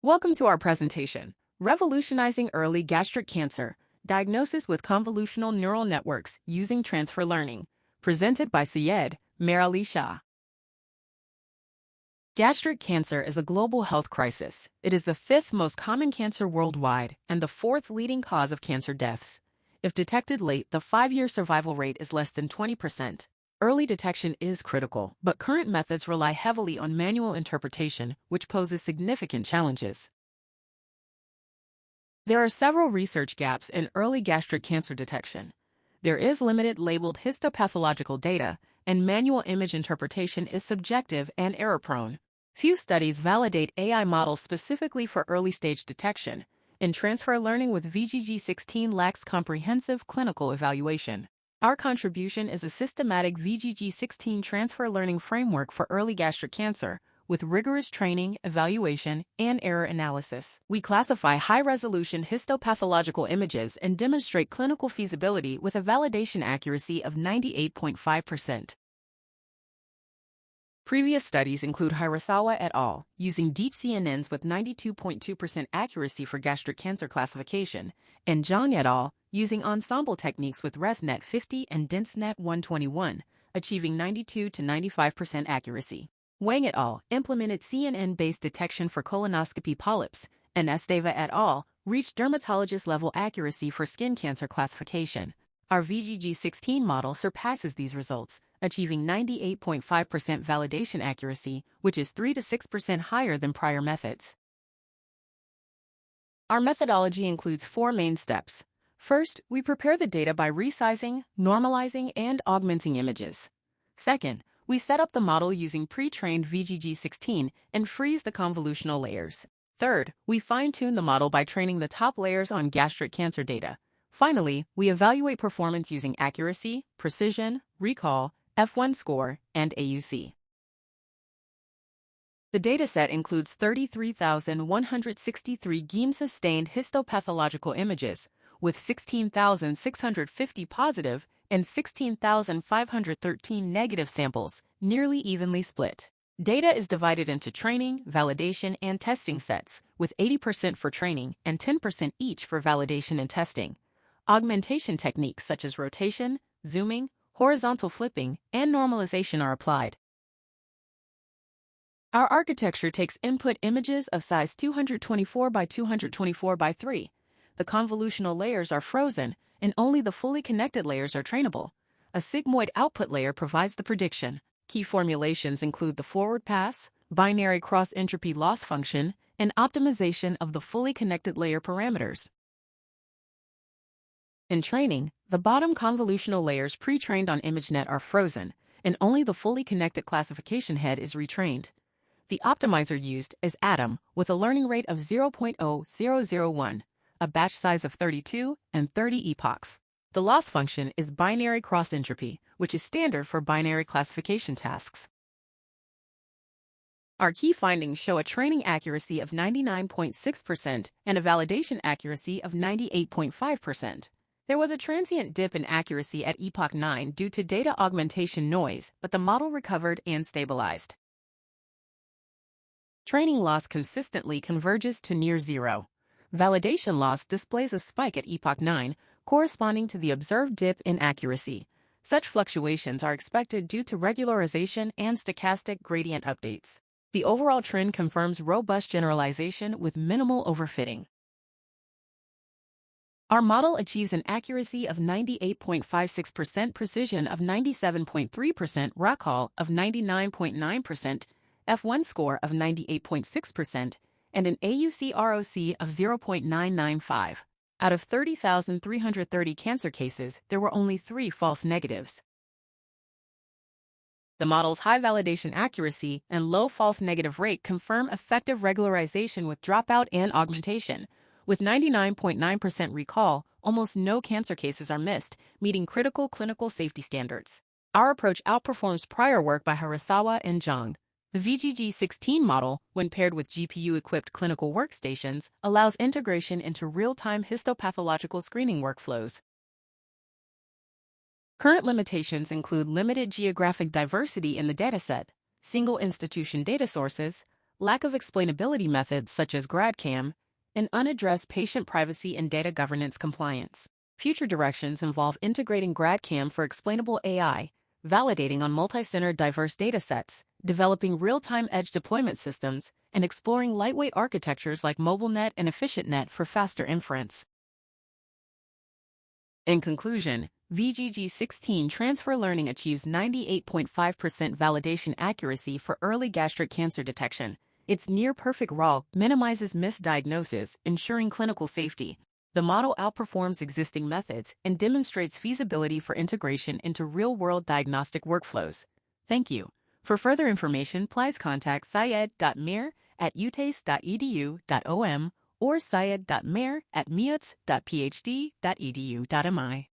Welcome to our presentation, Revolutionizing Early Gastric Cancer, Diagnosis with Convolutional Neural Networks Using Transfer Learning, presented by Syed Merali Shah. Gastric cancer is a global health crisis. It is the fifth most common cancer worldwide and the fourth leading cause of cancer deaths. If detected late, the 5-year survival rate is less than 20%. Early detection is critical, but current methods rely heavily on manual interpretation, which poses significant challenges. There are several research gaps in early gastric cancer detection. There is limited labeled histopathological data, and manual image interpretation is subjective and error-prone. Few studies validate AI models specifically for early-stage detection, and transfer learning with VGG16 lacks comprehensive clinical evaluation. Our contribution is a systematic VGG16 transfer learning framework for early gastric cancer, with rigorous training, evaluation, and error analysis. We classify high-resolution histopathological images and demonstrate clinical feasibility with a validation accuracy of 98.5%. Previous studies include HaiderTech et al., using deep CNNs with 92.2% accuracy for gastric cancer classification, and Zhang et al., using ensemble techniques with ResNet 50 and DenseNet 121, achieving 92 to 95% accuracy. Wang et al. Implemented CNN-based detection for colonoscopy polyps, and Esteva et al. Reached dermatologist-level accuracy for skin cancer classification. Our VGG16 model surpasses these results, achieving 98.5% validation accuracy, which is 3 to 6% higher than prior methods. Our methodology includes 4 main steps. First, we prepare the data by resizing, normalizing, and augmenting images. Second, we set up the model using pre-trained VGG16 and freeze the convolutional layers. Third, we fine-tune the model by training the top layers on gastric cancer data. Finally, we evaluate performance using accuracy, precision, recall, F1 score, and AUC. The dataset includes 33,163 GEM-sustained histopathological images, with 16,650 positive and 16,513 negative samples, nearly evenly split. Data is divided into training, validation, and testing sets, with 80% for training and 10% each for validation and testing. Augmentation techniques such as rotation, zooming, horizontal flipping, and normalization are applied. Our architecture takes input images of size 224 by 224 by 3. The convolutional layers are frozen, and only the fully connected layers are trainable. A sigmoid output layer provides the prediction. Key formulations include the forward pass, binary cross-entropy loss function, and optimization of the fully connected layer parameters. In training, the bottom convolutional layers pre-trained on ImageNet are frozen, and only the fully connected classification head is retrained. The optimizer used is Atom, with a learning rate of 0.0001, a batch size of 32 and 30 epochs. The loss function is binary cross-entropy, which is standard for binary classification tasks. Our key findings show a training accuracy of 99.6% and a validation accuracy of 98.5%. There was a transient dip in accuracy at epoch 9 due to data augmentation noise, but the model recovered and stabilized. Training loss consistently converges to near zero. Validation loss displays a spike at epoch 9, corresponding to the observed dip in accuracy. Such fluctuations are expected due to regularization and stochastic gradient updates. The overall trend confirms robust generalization with minimal overfitting. Our model achieves an accuracy of 98.56%, precision of 97.3%, recall of 99.9%, F1 score of 98.6%, and an AUC ROC of 0.995. Out of 30,330 cancer cases, there were only 3 false negatives. The model's high validation accuracy and low false negative rate confirm effective regularization with dropout and augmentation. With 99.9% recall, almost no cancer cases are missed, meeting critical clinical safety standards. Our approach outperforms prior work by HaiderTech and Zhang. The VGG16 model, when paired with GPU-equipped clinical workstations, allows integration into real-time histopathological screening workflows. Current limitations include limited geographic diversity in the dataset, single institution data sources, lack of explainability methods such as GradCam, and unaddressed patient privacy and data governance compliance. Future directions involve integrating GradCam for explainable AI, validating on multi-center diverse datasets, developing real-time edge deployment systems, and exploring lightweight architectures like MobileNet and EfficientNet for faster inference. In conclusion, VGG16 transfer learning achieves 98.5% validation accuracy for early gastric cancer detection. Its near-perfect RAL minimizes misdiagnosis, ensuring clinical safety. The model outperforms existing methods and demonstrates feasibility for integration into real-world diagnostic workflows. Thank you. For further information, please contact syed.mir@utace.edu.om or syed.mer@miuts.phd.edu.mi.